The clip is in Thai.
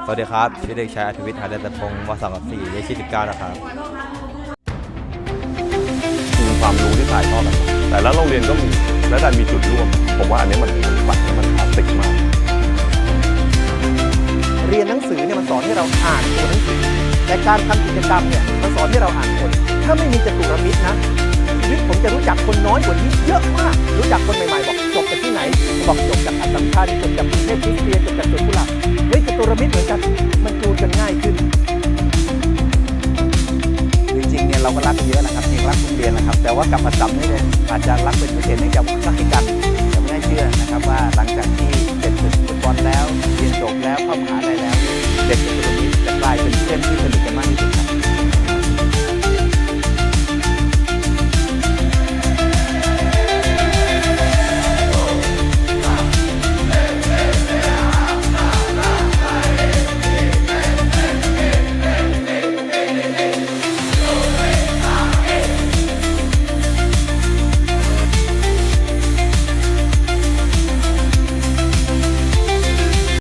สวัสดีครับชื่อเด็กชายอธิวิทย์หาเดชพงศ์ม2กับ4เลขที่19นะครับมีความรู้ที่ถ่ายทอดกันแต่ละโรงเรียนก็มีและดันมีจุดร่วมผมว่าอันนี้มันฝังและมันคลาสสิกมากเรียนหนังสือเนี่ยมันสอนให้เราอ่านตัวหนังสือแต่การทำกิจกรรมเนี่ยมันสอนให้เราอ่านคนถ้าไม่มีจตุรมิตรนะชีวิตผมจะรู้จักคนน้อยกว่านี้เยอะมากรู้จักคนใหม่ๆบอกจบจากที่ไหนบอกจบจากอัสสัมชัญจบจากกรุงเทพคริสเตียนจบจากสวนกุหลาบเฮ้ยจตุรมิตรเหมือนกันมันจูนกันง่ายขึ้นจริงๆเนี่ยเราก็รักกันเยอะแหละครับจริงรักโรงเรียนนะครับแต่ว่ากลับมาซ้ำนี่เลยอาจจะรักเป็นพิเศษให้กับรักกันแต่ไม่ได้เชื่อนะครับว่าหลังจากที่เสร็จฟุตบอลแล้วเรียนจบแล้วเข้ามหาลัยแล้วเด็กจตุรมิตรจะกลายเป็นเพื่อนที่สนิทกันมากที่สุด